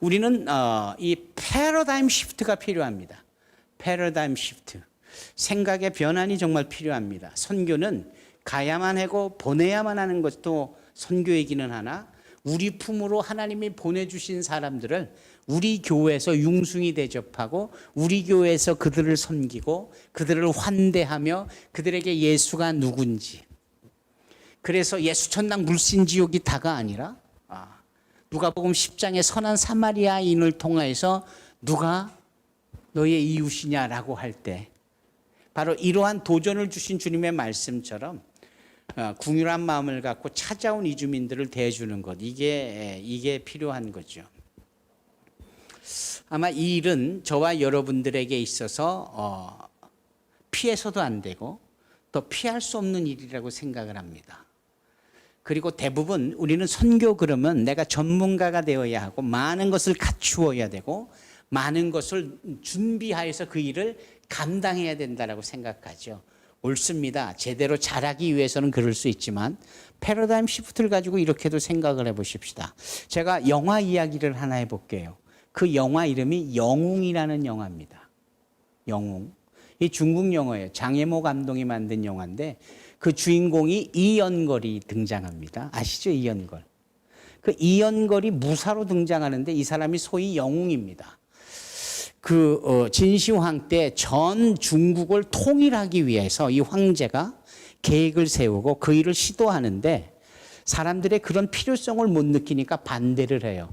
우리는 이 패러다임 시프트가 필요합니다. 패러다임 시프트. 생각의 변환이 정말 필요합니다. 선교는 가야만 하고 보내야만 하는 것도 선교이기는 하나, 우리 품으로 하나님이 보내주신 사람들을 우리 교회에서 융숭이 대접하고 우리 교회에서 그들을 섬기고 그들을 환대하며 그들에게 예수가 누군지, 그래서 예수천당 물신지옥이 다가 아니라 누가복음 10장의 선한 사마리아인을 통해서 누가 너의 이웃이냐라고 할 때 바로 이러한 도전을 주신 주님의 말씀처럼 궁휼한 마음을 갖고 찾아온 이주민들을 대해주는 것, 이게 필요한 거죠. 아마 이 일은 저와 여러분들에게 있어서 피해서도 안 되고 또 피할 수 없는 일이라고 생각을 합니다. 그리고 대부분 우리는 선교 그러면 내가 전문가가 되어야 하고 많은 것을 갖추어야 되고 많은 것을 준비하여서 그 일을 감당해야 된다라고 생각하죠. 옳습니다. 제대로 잘하기 위해서는 그럴 수 있지만 패러다임 시프트를 가지고 이렇게도 생각을 해보십시다. 제가 영화 이야기를 하나 해볼게요. 그 영화 이름이 영웅이라는 영화입니다. 영웅. 이 중국 영화예요. 장혜모 감독이 만든 영화인데 그 주인공이 이연걸이 등장합니다. 아시죠? 이연걸. 그 이연걸이 무사로 등장하는데 이 사람이 소위 영웅입니다. 진시황 때 전 중국을 통일하기 위해서 이 황제가 계획을 세우고 그 일을 시도하는데 사람들의 그런 필요성을 못 느끼니까 반대를 해요.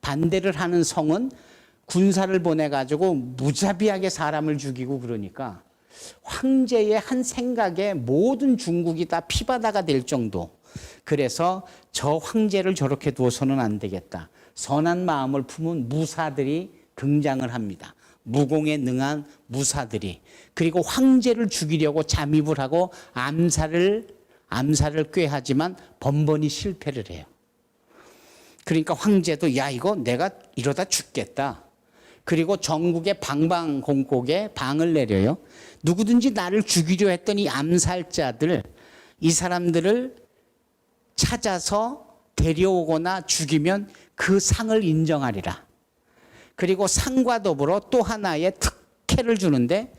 반대를 하는 성은 군사를 보내가지고 무자비하게 사람을 죽이고 그러니까 황제의 한 생각에 모든 중국이 다 피바다가 될 정도. 그래서 저 황제를 저렇게 두어서는 안 되겠다. 선한 마음을 품은 무사들이 등장을 합니다. 무공에 능한 무사들이. 그리고 황제를 죽이려고 잠입을 하고 암살을 꾀하지만 번번이 실패를 해요. 그러니까 황제도 야 이거 내가 이러다 죽겠다. 그리고 전국의 방방곡곡에 방을 내려요. 누구든지 나를 죽이려 했던 이 암살자들, 이 사람들을 찾아서 데려오거나 죽이면 그 상을 인정하리라. 그리고 상과 더불어 또 하나의 특혜를 주는데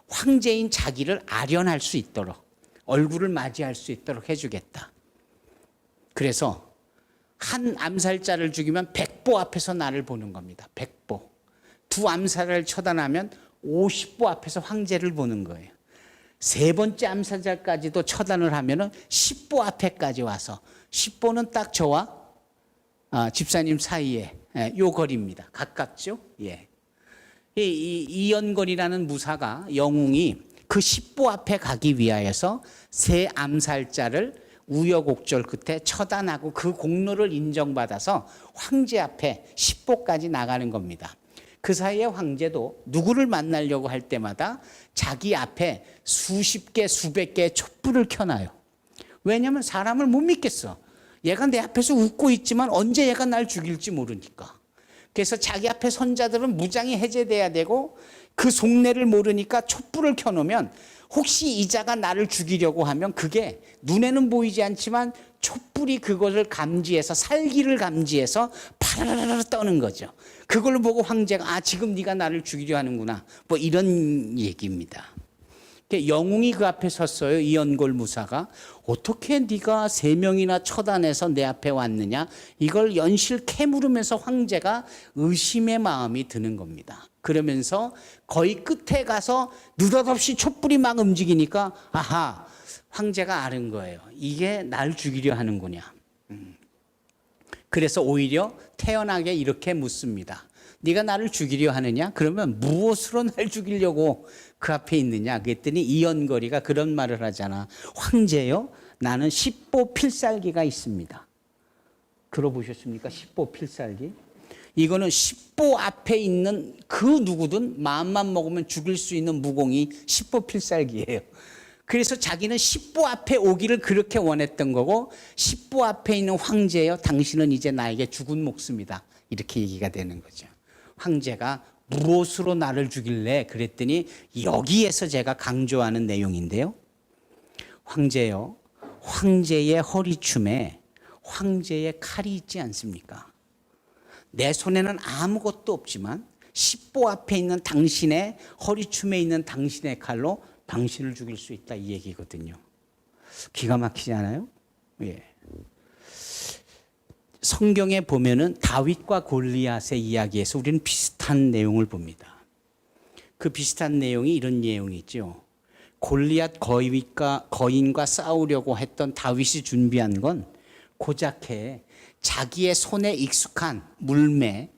황제인 자기를 아련할 수 있도록, 얼굴을 맞이할 수 있도록 해주겠다. 그래서 한 암살자를 죽이면 100보 앞에서 나를 보는 겁니다. 100보. 두 암살을 처단하면 50보 앞에서 황제를 보는 거예요. 세 번째 암살자까지도 처단을 하면은 10보 앞에까지 와서 10보는 딱 저와 집사님 사이에 요 거리입니다. 가깝죠? 예. 이연걸이라는 무사가 영웅이 그 10보 앞에 가기 위하여서 세 암살자를 우여곡절 끝에 처단하고 그 공로를 인정받아서 황제 앞에 10보까지 나가는 겁니다. 그 사이에 황제도 누구를 만나려고 할 때마다 자기 앞에 수십 개, 수백 개의 촛불을 켜놔요. 왜냐하면 사람을 못 믿겠어. 얘가 내 앞에서 웃고 있지만 언제 얘가 날 죽일지 모르니까. 그래서 자기 앞에 선자들은 무장이 해제돼야 되고 그 속내를 모르니까 촛불을 켜놓으면 혹시 이 자가 나를 죽이려고 하면 그게 눈에는 보이지 않지만 촛불이 그것을 감지해서 살기를 감지해서 파라라라 떠는 거죠. 그걸 보고 황제가 지금 네가 나를 죽이려 하는구나. 뭐 이런 얘기입니다. 영웅이 그 앞에 섰어요. 이연걸 무사가. 어떻게 네가 3명이나 처단해서 내 앞에 왔느냐. 이걸 연실 캐물으면서 황제가 의심의 마음이 드는 겁니다. 그러면서 거의 끝에 가서 느닷없이 촛불이 막 움직이니까 아하, 황제가 아는 거예요. 이게 날 죽이려 하는구나. 그래서 오히려 태연하게 이렇게 묻습니다. 네가 나를 죽이려 하느냐? 그러면 무엇으로 날 죽이려고 그 앞에 있느냐? 그랬더니 이연걸이가 그런 말을 하잖아. 황제요? 나는 10보 필살기가 있습니다. 들어보셨습니까? 10보 필살기. 이거는 10보 앞에 있는 그 누구든 마음만 먹으면 죽일 수 있는 무공이 10보 필살기예요. 그래서 자기는 10보 앞에 오기를 그렇게 원했던 거고 10보 앞에 있는 황제요. 당신은 이제 나에게 죽은 목숨이다. 이렇게 얘기가 되는 거죠. 황제가 무엇으로 나를 죽일래? 그랬더니 여기에서 제가 강조하는 내용인데요. 황제요. 황제의 허리춤에 황제의 칼이 있지 않습니까? 내 손에는 아무것도 없지만 십보 앞에 있는 당신의 허리춤에 있는 당신의 칼로 당신을 죽일 수 있다, 이 얘기거든요. 기가 막히지 않아요? 예. 성경에 보면은 다윗과 골리앗의 이야기에서 우리는 비슷한 내용을 봅니다. 그 비슷한 내용이 이런 내용이죠. 골리앗 거인과 싸우려고 했던 다윗이 준비한 건 고작해 자기의 손에 익숙한 물매,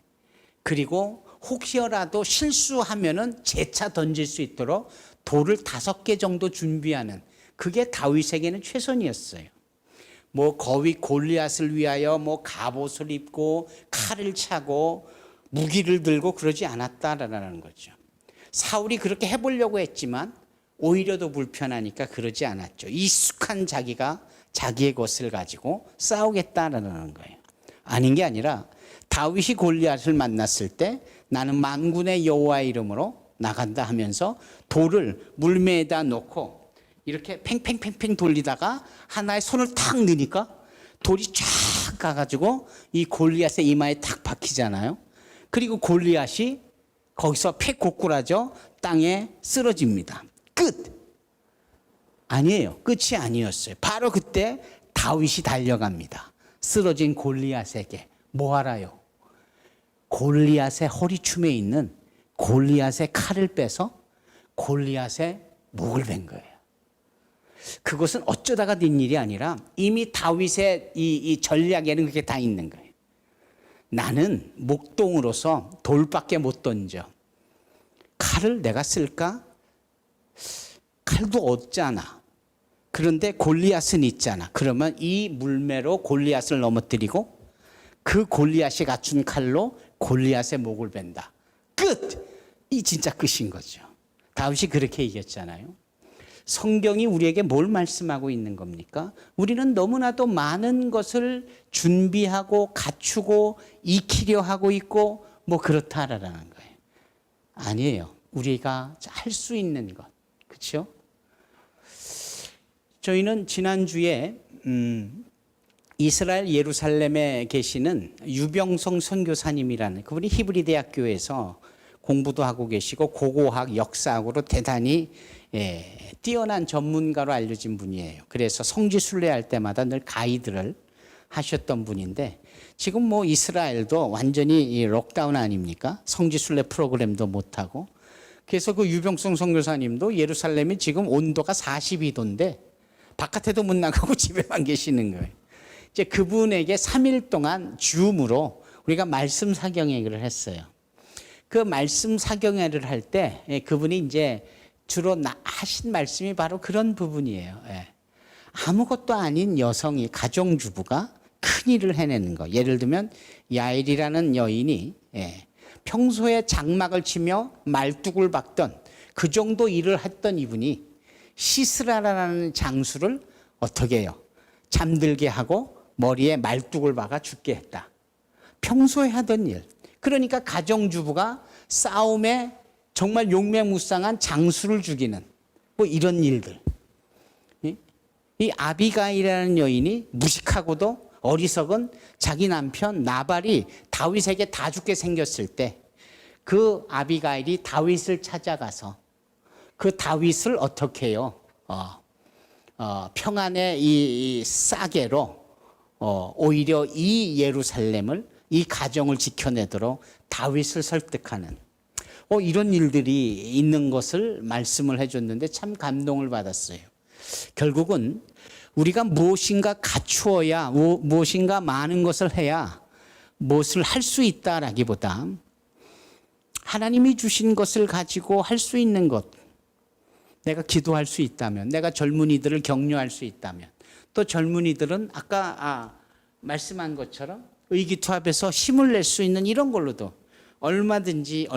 그리고 혹여라도 실수하면은 재차 던질 수 있도록 돌을 5개 정도 준비하는, 그게 다윗에게는 최선이었어요. 뭐 거위 골리앗을 위하여 뭐 갑옷을 입고 칼을 차고 무기를 들고 그러지 않았다라는 거죠. 사울이 그렇게 해보려고 했지만 오히려 더 불편하니까 그러지 않았죠. 익숙한 자기가 자기의 것을 가지고 싸우겠다라는 거예요. 아닌 게 아니라 다윗이 골리앗을 만났을 때 나는 만군의 여호와의 이름으로 나간다 하면서 돌을 물매에다 놓고 이렇게 팽팽팽팽 돌리다가 하나의 손을 탁 넣으니까 돌이 쫙 가가지고 이 골리앗의 이마에 탁 박히잖아요. 그리고 골리앗이 거기서 팩 고꾸라져 땅에 쓰러집니다. 끝! 아니에요. 끝이 아니었어요. 바로 그때 다윗이 달려갑니다. 쓰러진 골리앗에게. 뭐 알아요? 골리앗의 허리춤에 있는 골리앗의 칼을 빼서 골리앗의 목을 벤 거예요. 그것은 어쩌다가 된 일이 아니라 이미 다윗의 이 전략에는 그게 다 있는 거예요. 나는 목동으로서 돌밖에 못 던져. 칼을 내가 쓸까? 칼도 없잖아. 그런데 골리앗은 있잖아. 그러면 이 물매로 골리앗을 넘어뜨리고 그 골리앗이 갖춘 칼로 골리앗의 목을 벤다. 끝! 이 진짜 끝인 거죠. 다윗이 그렇게 이겼잖아요. 성경이 우리에게 뭘 말씀하고 있는 겁니까? 우리는 너무나도 많은 것을 준비하고 갖추고 익히려 하고 있고 뭐 그렇다라는 거예요. 아니에요. 우리가 할 수 있는 것. 그렇죠? 저희는 지난주에 이스라엘 예루살렘에 계시는 유병성 선교사님이라는 그분이 히브리 대학교에서 공부도 하고 계시고 고고학 역사학으로 대단히 뛰어난 전문가로 알려진 분이에요. 그래서 성지 순례할 때마다 늘 가이드를 하셨던 분인데 지금 뭐 이스라엘도 완전히 록다운 아닙니까? 성지 순례 프로그램도 못하고. 그래서 그 유병성 선교사님도 예루살렘이 지금 온도가 42도인데 바깥에도 못 나가고 집에만 계시는 거예요. 이제 그분에게 3일 동안 줌으로 우리가 말씀 사경회를 했어요. 그 말씀 사경회를 할 때 그분이 이제 주로 하신 말씀이 바로 그런 부분이에요. 아무것도 아닌 여성이, 가정주부가 큰 일을 해내는 거. 예를 들면 야엘이라는 여인이 평소에 장막을 치며 말뚝을 박던 그 정도 일을 했던 이분이 시스라라는 장수를 어떻게 해요? 잠들게 하고 머리에 말뚝을 박아 죽게 했다. 평소에 하던 일. 그러니까 가정주부가 싸움에 정말 용맹무쌍한 장수를 죽이는 뭐 이런 일들. 이 아비가일이라는 여인이 무식하고도 어리석은 자기 남편 나발이 다윗에게 다 죽게 생겼을 때 그 아비가일이 다윗을 찾아가서 그 다윗을 어떻게 해요? 평안의 이 싸게로 오히려 이 예루살렘을, 이 가정을 지켜내도록 다윗을 설득하는 이런 일들이 있는 것을 말씀을 해줬는데 참 감동을 받았어요. 결국은 우리가 무엇인가 갖추어야, 무엇인가 많은 것을 해야 무엇을 할 수 있다라기보다 하나님이 주신 것을 가지고 할 수 있는 것, 내가 기도할 수 있다면, 내가 젊은이들을 격려할 수 있다면, 또 젊은이들은 아까 말씀한 것처럼 의기투합해서 힘을 낼 수 있는 이런 걸로도 얼마든지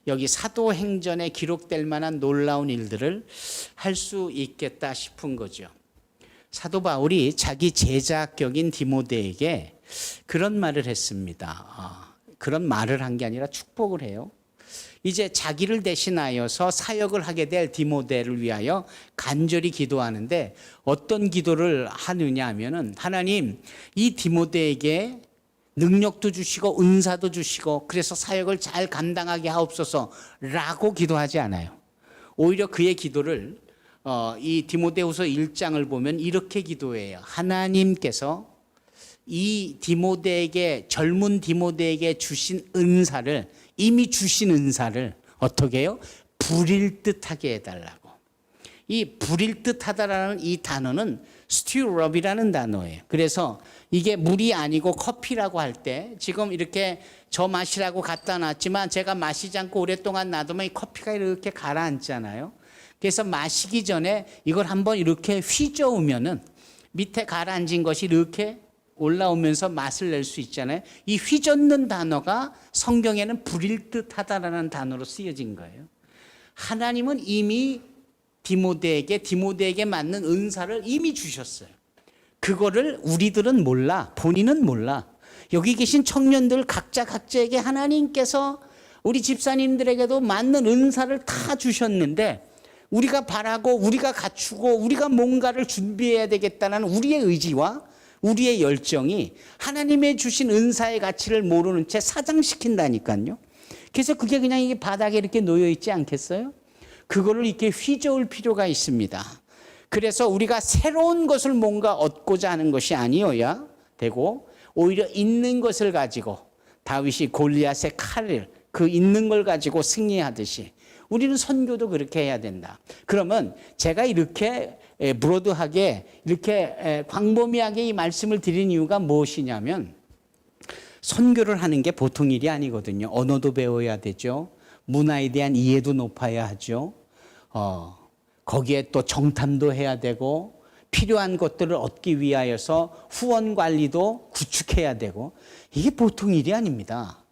여기 사도행전에 기록될 만한 놀라운 일들을 할 수 있겠다 싶은 거죠. 사도 바울이 자기 제자격인 디모데에게 그런 말을 했습니다. 그런 말을 한 게 아니라 축복을 해요. 이제 자기를 대신하여서 사역을 하게 될 디모데를 위하여 간절히 기도하는데 어떤 기도를 하느냐 하면은 하나님, 이 디모데에게 능력도 주시고 은사도 주시고 그래서 사역을 잘 감당하게 하옵소서라고 기도하지 않아요. 오히려 그의 기도를 이 디모데후서 1장을 보면 이렇게 기도해요. 하나님께서 이 디모데에게, 젊은 디모데에게 주신 은사를, 이미 주신 은사를 어떻게 해요? 부릴 듯하게 해달라고. 이 부릴 듯하다라는 이 단어는 스튜럽이라는 단어예요. 그래서 이게 물이 아니고 커피라고 할 때 지금 이렇게 저 마시라고 갖다 놨지만 제가 마시지 않고 오랫동안 놔두면 이 커피가 이렇게 가라앉잖아요. 그래서 마시기 전에 이걸 한번 이렇게 휘저으면은 밑에 가라앉은 것이 이렇게 올라오면서 맛을 낼 수 있잖아요. 이 휘젓는 단어가 성경에는 부릴 듯하다라는 단어로 쓰여진 거예요. 하나님은 이미 디모데에게 맞는 은사를 이미 주셨어요. 그거를 우리들은 몰라. 본인은 몰라. 여기 계신 청년들 각자에게 하나님께서 우리 집사님들에게도 맞는 은사를 다 주셨는데 우리가 바라고 우리가 갖추고 우리가 뭔가를 준비해야 되겠다는 우리의 의지와 우리의 열정이 하나님의 주신 은사의 가치를 모르는 채 사장시킨다니까요. 그래서 그게 그냥 이게 바닥에 이렇게 놓여 있지 않겠어요? 그거를 이렇게 휘저을 필요가 있습니다. 그래서 우리가 새로운 것을 뭔가 얻고자 하는 것이 아니어야 되고 오히려 있는 것을 가지고 다윗이 골리앗의 칼을 그 있는 걸 가지고 승리하듯이 우리는 선교도 그렇게 해야 된다. 그러면 제가 이렇게 브로드하게 이렇게 광범위하게 이 말씀을 드린 이유가 무엇이냐면 선교를 하는 게 보통 일이 아니거든요. 언어도 배워야 되죠. 문화에 대한 이해도 높아야 하죠. 거기에 또 정탐도 해야 되고 필요한 것들을 얻기 위하여서 후원 관리도 구축해야 되고 이게 보통 일이 아닙니다.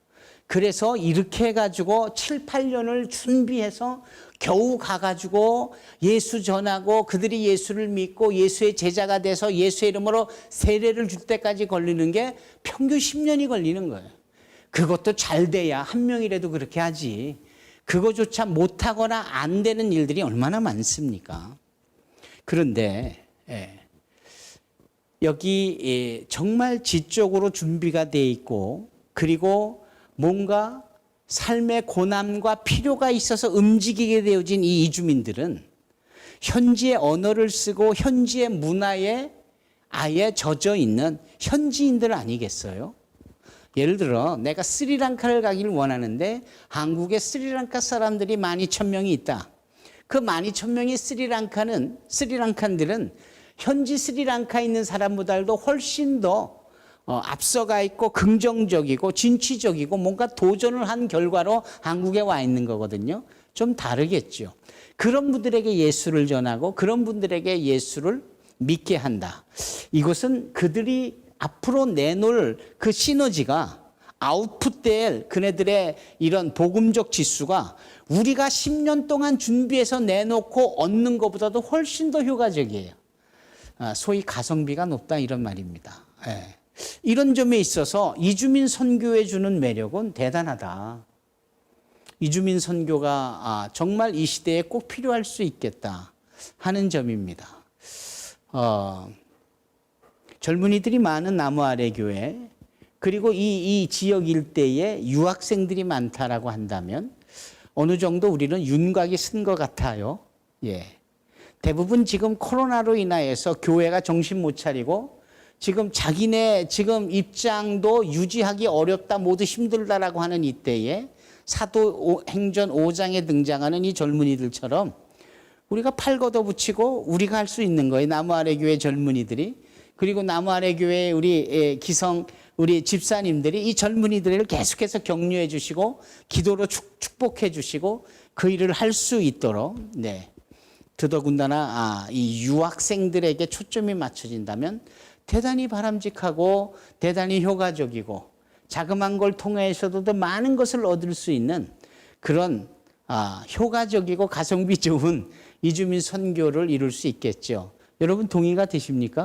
그래서 이렇게 해가지고 7, 8년을 준비해서 겨우 가가지고 예수 전하고 그들이 예수를 믿고 예수의 제자가 돼서 예수의 이름으로 세례를 줄 때까지 걸리는 게 평균 10년이 걸리는 거예요. 그것도 잘 돼야 한 명이라도 그렇게 하지. 그거조차 못하거나 안 되는 일들이 얼마나 많습니까? 그런데 여기 정말 지적으로 준비가 돼 있고 그리고 뭔가 삶의 고난과 필요가 있어서 움직이게 되어진 이 이주민들은 현지의 언어를 쓰고 현지의 문화에 아예 젖어 있는 현지인들 아니겠어요? 예를 들어 내가 스리랑카를 가기를 원하는데 한국에 스리랑카 사람들이 12,000명이 있다. 그 12,000명이 스리랑칸들은 현지 스리랑카에 있는 사람보다도 훨씬 더 앞서가 있고 긍정적이고 진취적이고 뭔가 도전을 한 결과로 한국에 와 있는 거거든요. 좀 다르겠죠. 그런 분들에게 예수를 전하고 그런 분들에게 예수를 믿게 한다. 이것은 그들이 앞으로 내놓을 그 시너지가 아웃풋될 그네들의 이런 복음적 지수가 우리가 10년 동안 준비해서 내놓고 얻는 것보다도 훨씬 더 효과적이에요. 소위 가성비가 높다 이런 말입니다. 이런 점에 있어서 이주민 선교에 주는 매력은 대단하다. 이주민 선교가 정말 이 시대에 꼭 필요할 수 있겠다 하는 점입니다. 젊은이들이 많은 나무 아래 교회 그리고 이 지역 일대에 유학생들이 많다라고 한다면 어느 정도 우리는 윤곽이 쓴 것 같아요. 대부분 지금 코로나로 인하여서 교회가 정신 못 차리고 지금 자기네 지금 입장도 유지하기 어렵다 모두 힘들다라고 하는 이때에 사도행전 5장에 등장하는 이 젊은이들처럼 우리가 팔 걷어붙이고 우리가 할 수 있는 거예요. 나무 아래 교회 젊은이들이 그리고 나무 아래 교회 우리 기성 우리 집사님들이 이 젊은이들을 계속해서 격려해 주시고 기도로 축복해 주시고 그 일을 할 수 있도록 더더군다나 이 유학생들에게 초점이 맞춰진다면 대단히 바람직하고 대단히 효과적이고 자그마한 걸 통해서도 더 많은 것을 얻을 수 있는 그런 효과적이고 가성비 좋은 이주민 선교를 이룰 수 있겠죠. 여러분 동의가 되십니까?